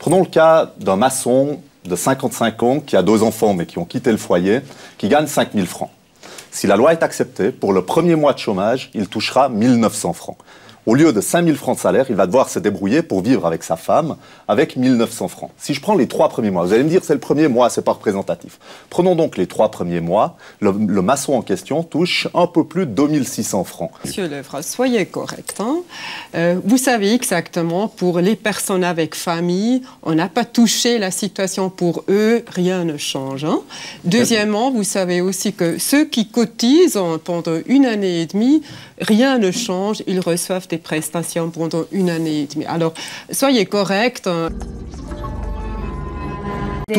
Prenons le cas d'un maçon de 55 ans qui a 2 enfants mais qui ont quitté le foyer, qui gagne 5 000 francs. Si la loi est acceptée, pour le premier mois de chômage, il touchera 1 900 francs. Au lieu de 5 000 francs de salaire, il va devoir se débrouiller pour vivre avec sa femme avec 1 900 francs. Si je prends les 3 premiers mois, vous allez me dire c'est le premier mois, c'est pas représentatif. Prenons donc les 3 premiers mois, le maçon en question touche un peu plus de 2 600 francs. Monsieur Lefra, soyez correct. Vous savez exactement, pour les personnes avec famille, on n'a pas touché la situation pour eux, rien ne change. Deuxièmement, vous savez aussi que ceux qui cotisent pendant 1 année et demie, rien ne change, ils reçoivent des prestations pendant 1 année et demie. Alors, soyez corrects. Tout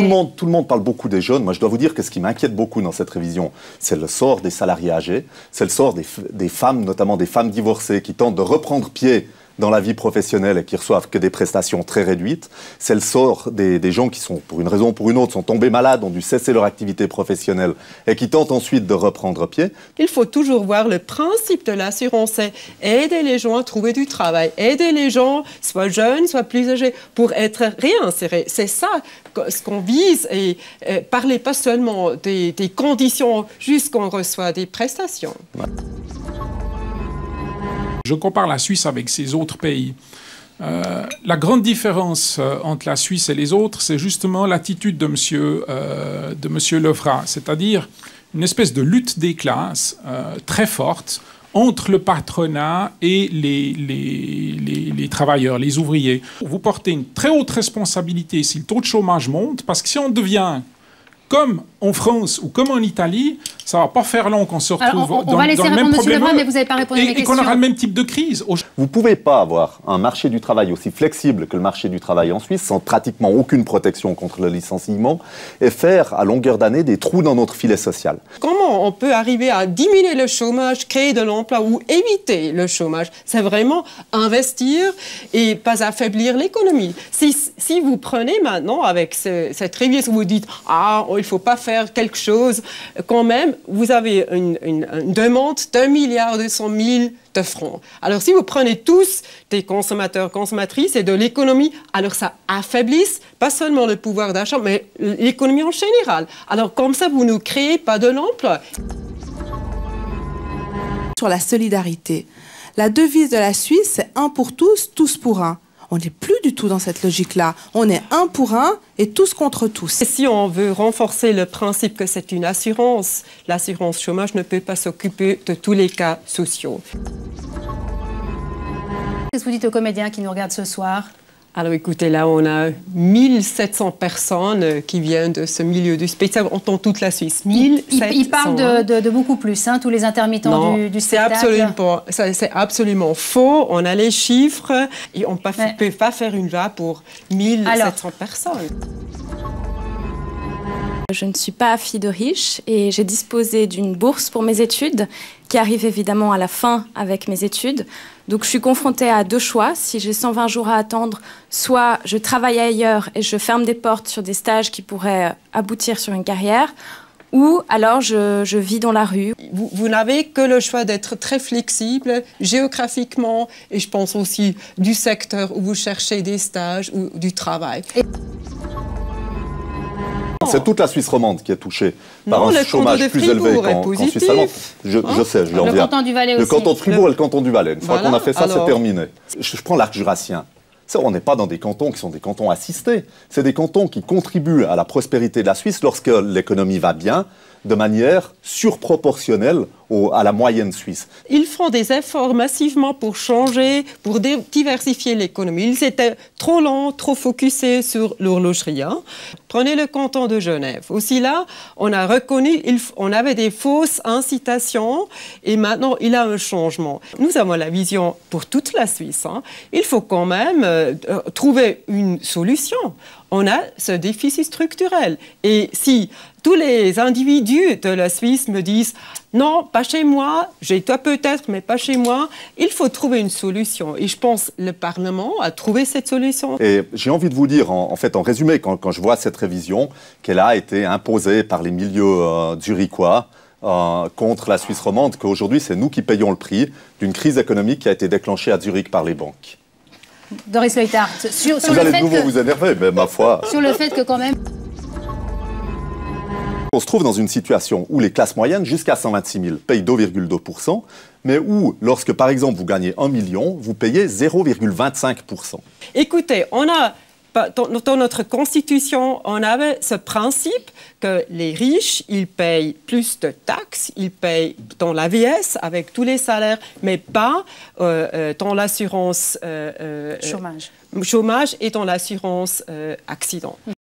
le monde parle beaucoup des jeunes. Moi, je dois vous dire que ce qui m'inquiète beaucoup dans cette révision, c'est le sort des salariés âgés, c'est le sort des femmes, notamment des femmes divorcées, qui tentent de reprendre pied dans la vie professionnelle et qui reçoivent que des prestations très réduites. C'est le sort des gens qui sont, pour une raison ou pour une autre, sont tombés malades, ont dû cesser leur activité professionnelle et qui tentent ensuite de reprendre pied. Il faut toujours voir le principe de l'assurance, c'est aider les gens à trouver du travail, aider les gens, soit jeunes, soit plus âgés, pour être réinsérés. C'est ça ce qu'on vise et parlez pas seulement des conditions juste qu'on reçoit des prestations. Ouais. Je compare la Suisse avec ces autres pays. La grande différence entre la Suisse et les autres, c'est justement l'attitude de monsieur Lefra, c'est-à-dire une espèce de lutte des classes très forte entre le patronat et les travailleurs, les ouvriers. Vous portez une très haute responsabilité si le taux de chômage monte, parce que si on devient comme en France ou comme en Italie, ça ne va pas faire long qu'on se retrouve dans le même problème mais vous n'avez pas répondu à mes questions. Et qu'on aura le même type de crise. Vous ne pouvez pas avoir un marché du travail aussi flexible que le marché du travail en Suisse, sans pratiquement aucune protection contre le licenciement, et faire à longueur d'année des trous dans notre filet social. Comment on peut arriver à diminuer le chômage, créer de l'emploi ou éviter le chômage? C'est vraiment investir et pas affaiblir l'économie. Si vous prenez maintenant avec cette révision, vous dites « Ah, il ne faut pas faire quelque chose », quand même, vous avez une demande d'1,2 milliard de francs. Alors, si vous prenez tous des consommateurs, consommatrices et de l'économie, alors ça affaiblisse pas seulement le pouvoir d'achat, mais l'économie en général. Alors, comme ça, vous ne créez pas de l'emploi. Sur la solidarité, la devise de la Suisse, c'est 1 pour tous, tous pour un. On n'est plus du tout dans cette logique-là. On est 1 pour 1 et tous contre tous. Et si on veut renforcer le principe que c'est une assurance, l'assurance chômage ne peut pas s'occuper de tous les cas sociaux. Qu'est-ce que vous dites aux comédiens qui nous regardent ce soir? Alors écoutez, là, on a 1700 personnes qui viennent de ce milieu du spectacle, dans toute la Suisse. 1700. Ils parlent de beaucoup plus, tous les intermittents du spectacle. C'est absolument faux. On a les chiffres et on ne peut pas faire une va pour 1700 personnes. Je ne suis pas fille de riche et j'ai disposé d'une bourse pour mes études qui arrive évidemment à la fin avec mes études. Donc je suis confrontée à 2 choix. Si j'ai 120 jours à attendre, soit je travaille ailleurs et je ferme des portes sur des stages qui pourraient aboutir sur une carrière, ou alors je vis dans la rue. Vous n'avez que le choix d'être très flexible géographiquement et je pense aussi du secteur où vous cherchez des stages ou du travail. C'est toute la Suisse romande qui est touchée par un chômage plus élevé qu'en Suisse allemande. Je sais, je l'en viens. Le canton du Valais aussi. Le canton de Fribourg et le canton du Valais. Une fois qu'on a fait ça, c'est terminé. Je prends l'arc jurassien. Ça, on n'est pas dans des cantons qui sont des cantons assistés. C'est des cantons qui contribuent à la prospérité de la Suisse lorsque l'économie va bien, de manière surproportionnelle à la moyenne suisse. Ils font des efforts massivement pour changer, pour diversifier l'économie. Ils étaient trop lents, trop focusés sur l'horlogerie. Prenez le canton de Genève. Aussi là, on a reconnu, on avait des fausses incitations et maintenant, il y a un changement. Nous avons la vision pour toute la Suisse. Il faut quand même trouver une solution. On a ce déficit structurel. Et si tous les individus de la Suisse me disent « Non, pas chez moi, chez toi peut-être, mais pas chez moi », il faut trouver une solution. Et je pense que le Parlement a trouvé cette solution. Et j'ai envie de vous dire, en résumé, quand je vois cette révision, qu'elle a été imposée par les milieux zurichois contre la Suisse romande, qu'aujourd'hui, c'est nous qui payons le prix d'une crise économique qui a été déclenchée à Zurich par les banques. Doris Leuthard, sur Vous le allez de fait nouveau que... vous énerver, mais ma foi. Sur le fait que quand même... On se trouve dans une situation où les classes moyennes, jusqu'à 126 000, payent 2,2%, mais où, lorsque par exemple vous gagnez 1 million, vous payez 0,25%. Écoutez, on a, dans notre Constitution, on avait ce principe que les riches, ils payent plus de taxes, ils payent dans l'AVS avec tous les salaires, mais pas dans l'assurance Chômage. chômage et dans l'assurance accident.